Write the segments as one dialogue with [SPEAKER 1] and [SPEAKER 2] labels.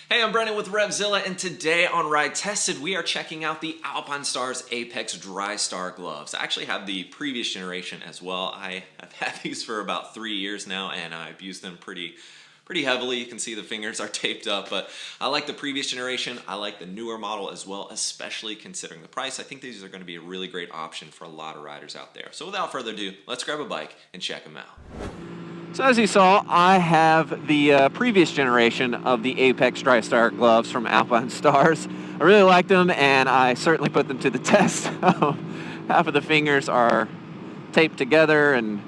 [SPEAKER 1] Hey, I'm Brennan with RevZilla, and today on Ride Tested, we are checking out the Alpinestars Apex Drystar gloves. I actually have the previous generation as well. I've had these for about 3 years now, and I've used them pretty heavily. You can see the fingers are taped up, but I like the previous generation. I like the newer model as well, especially considering the price. I think these are going to be a really great option for a lot of riders out there. So without further ado, let's grab a bike and check them out.
[SPEAKER 2] So as you saw, I have the previous generation of the Apex Drystar gloves from Alpinestars. I really liked them, and I certainly put them to the test. Half of the fingers are taped together, and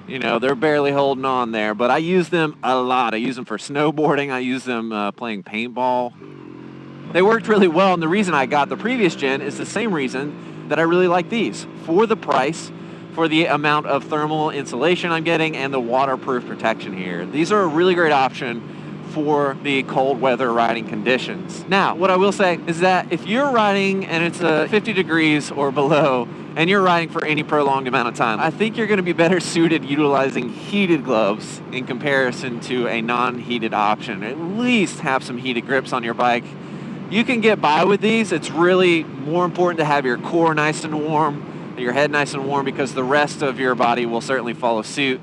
[SPEAKER 2] you know they're barely holding on there. But I use them a lot. I use them for snowboarding. I use them playing paintball. They worked really well, and the reason I got the previous gen is the same reason that I really like these. For the price, for the amount of thermal insulation I'm getting, and the waterproof protection here. These are a really great option for the cold weather riding conditions. Now, what I will say is that if you're riding and it's 50 degrees or below, and you're riding for any prolonged amount of time, I think you're going to be better suited utilizing heated gloves in comparison to a non-heated option. At least have some heated grips on your bike. You can get by with these. It's really more important to have your core nice and warm, your head nice and warm, because the rest of your body will certainly follow suit.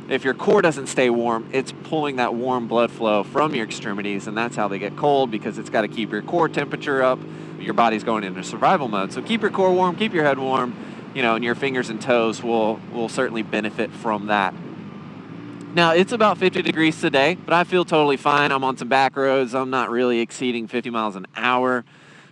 [SPEAKER 2] If your core doesn't stay warm, it's pulling that warm blood flow from your extremities, and that's how they get cold, because it's got to keep your core temperature up. Your body's going into survival mode. So keep your core warm, keep your head warm, and your fingers and toes will certainly benefit from that. Now, it's about 50 degrees today, but I feel totally fine. I'm on some back roads. I'm not really exceeding 50 miles an hour.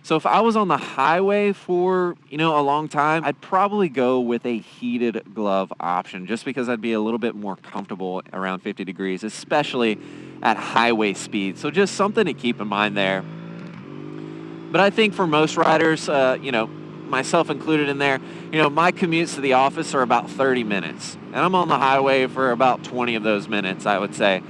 [SPEAKER 2] So if I was on the highway for, a long time, I'd probably go with a heated glove option, just because I'd be a little bit more comfortable around 50 degrees, especially at highway speed. So just something to keep in mind there. But I think for most riders, myself included in there, my commutes to the office are about 30 minutes. And I'm on the highway for about 20 of those minutes, I would say.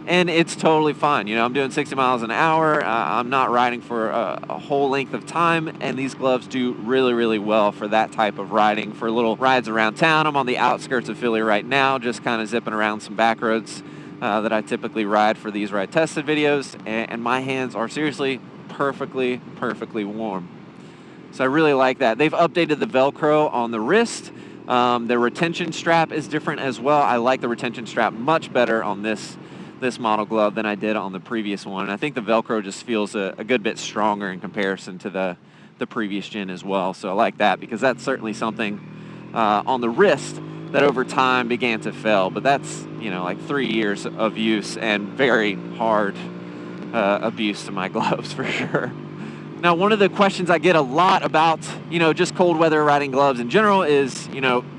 [SPEAKER 2] And it's totally fine. I'm doing 60 miles an hour. I'm not riding for a whole length of time. And these gloves do really, really well for that type of riding, for little rides around town. I'm on the outskirts of Philly right now, just kind of zipping around some back roads that I typically ride for these Ride Tested videos. And my hands are seriously perfectly warm. So I really like that. They've updated the Velcro on the wrist. The retention strap is different as well. I like the retention strap much better on this model glove than I did on the previous one. And I think the Velcro just feels a good bit stronger in comparison to the previous gen as well. So I like that, because that's certainly something on the wrist that over time began to fail. But that's, like 3 years of use and very hard abuse to my gloves for sure. Now, one of the questions I get a lot about, just cold weather riding gloves in general is,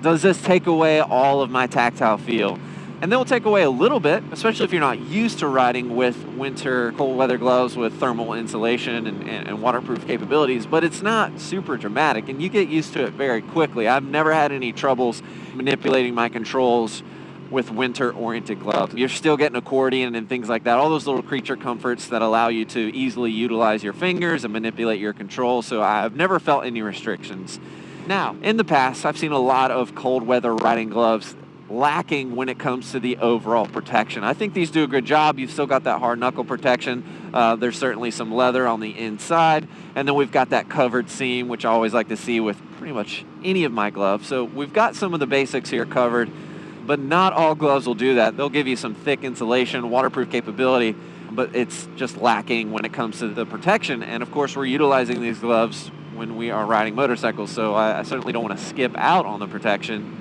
[SPEAKER 2] does this take away all of my tactile feel? And they'll take away a little bit, especially if you're not used to riding with winter cold weather gloves with thermal insulation and waterproof capabilities, but it's not super dramatic, and you get used to it very quickly. I've never had any troubles manipulating my controls with winter-oriented gloves. You're still getting accordion and things like that, all those little creature comforts that allow you to easily utilize your fingers and manipulate your controls, so I've never felt any restrictions. Now, in the past, I've seen a lot of cold weather riding gloves lacking when it comes to the overall protection. I think these do a good job. You've still got that hard knuckle protection. There's certainly some leather on the inside, and then we've got that covered seam, which I always like to see with pretty much any of my gloves. So we've got some of the basics here covered, but not all gloves will do that. They'll give you some thick insulation, waterproof capability, but it's just lacking when it comes to the protection. And of course, we're utilizing these gloves when we are riding motorcycles, so I certainly don't want to skip out on the protection.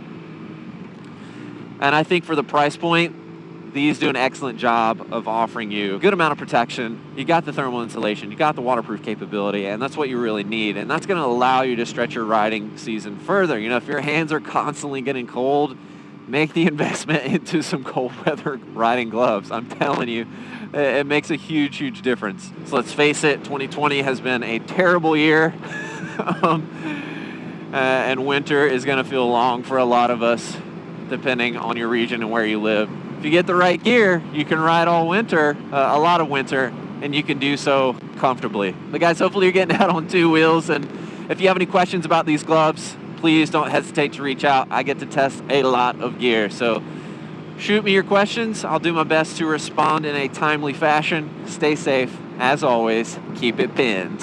[SPEAKER 2] And I think for the price point, these do an excellent job of offering you a good amount of protection. You got the thermal insulation, you got the waterproof capability, and that's what you really need. And that's going to allow you to stretch your riding season further. If your hands are constantly getting cold, make the investment into some cold weather riding gloves. I'm telling you, it makes a huge difference. So let's face it, 2020 has been a terrible year. And winter is going to feel long for a lot of us, depending on your region and where you live. If you get the right gear, you can ride all winter, a lot of winter, and you can do so comfortably. But guys, hopefully you're getting out on 2 wheels, and if you have any questions about these gloves, please don't hesitate to reach out. I get to test a lot of gear, so Shoot me your questions. I'll do my best to respond in a timely fashion. Stay safe. As always, keep it pinned.